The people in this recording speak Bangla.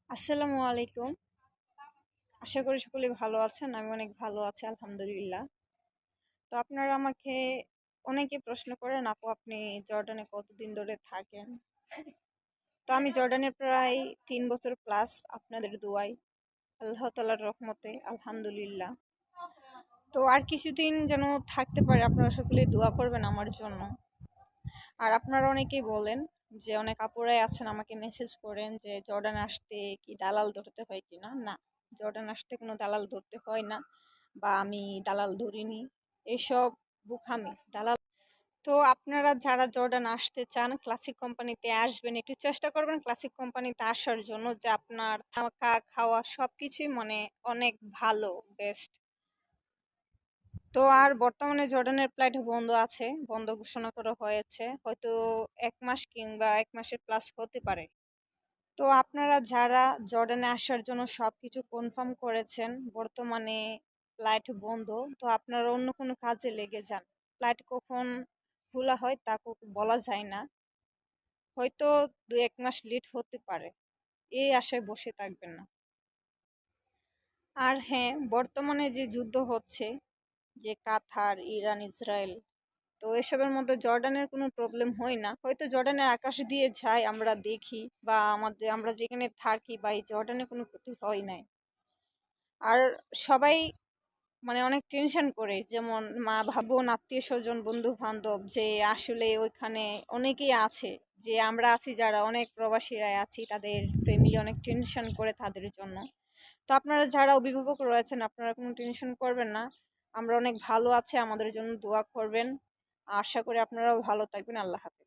আসসালামু আলাইকুম। আশা করি সকলে ভালো আছেন। আমি অনেক ভালো আছি আলহামদুলিল্লাহ। তো আপনারা আমাকে অনেকে প্রশ্ন করেন, আপু আপনি জর্ডানে কতদিন ধরে থাকেন? তো আমি জর্ডানে প্রায় 3 বছর প্লাস, আপনাদের দোয়ায়, আল্লাহ তাআলার রহমতে আলহামদুলিল্লাহ। তো আর কিছুদিন যেন থাকতে পারে, আপনারা সকলে দোয়া করবেন আমার জন্য। আর আপনারা অনেকেই বলেন যে অনেক আপুরাই আছেন আমাকে মেসেজ করেন যে জর্ডান আসতে কি দালাল ধরতে হয় কিনা। না, জর্ডান আসতে কোনো দালাল ধরতে হয় না, বা আমি দালাল ধরিনি, এসব বুকামি দালাল। তো আপনারা যারা জর্ডান আসতে চান, ক্লাসিক কোম্পানিতে আসবেন, একটু চেষ্টা করবেন ক্লাসিক কোম্পানিতে আসার জন্য, যে আপনার থাকা খাওয়া সবকিছুই মানে অনেক ভালো, বেস্ট। তো আর বর্তমানে জর্ডানের ফ্লাইট বন্ধ আছে, বন্ধ ঘোষণা করা হয়েছে, হয়তো 1 মাস কিংবা 1 মাসের প্লাস হতে পারে। তো আপনারা যারা জর্ডানে আসার জন্য সবকিছু কনফার্ম করেছেন, বর্তমানে ফ্লাইট বন্ধ, তো আপনারা অন্য কোনো কাজে লেগে যান। ফ্লাইট কখন খোলা হয় তা বলা যায় না, হয়তো 2-1 মাস লেট হতে পারে। এই আশায় বসে থাকবেন না। আর হ্যাঁ, বর্তমানে যে যুদ্ধ হচ্ছে, যে কাতার, ইরান, ইসরায়েল, তো এসবের মধ্যে জর্ডানের কোনো প্রবলেম হয় না, হয়তো জর্ডানের আকাশ দিয়ে যায় আমরা দেখি, বা আমরা যেখানে থাকি বা এই জর্ডানে কোনো ক্ষতি হয় নাই। আর সবাই মানে অনেক টেনশন করে, যেমন মা বোন, আত্মীয় স্বজন, বন্ধু বান্ধব, যে আসলে ওইখানে অনেকেই আছে, যে আমরা আছি যারা অনেক প্রবাসীরা আছি, তাদের ফ্যামিলি অনেক টেনশন করে তাদের জন্য। তো আপনারা যারা অভিভাবক রয়েছেন, আপনারা কোনো টেনশন করবেন না, আমরা অনেক ভালো আছি, আমাদের জন্য দোয়া করবেন। আশা করি আপনারাও ভালো থাকবেন। আল্লাহ হাফেজ।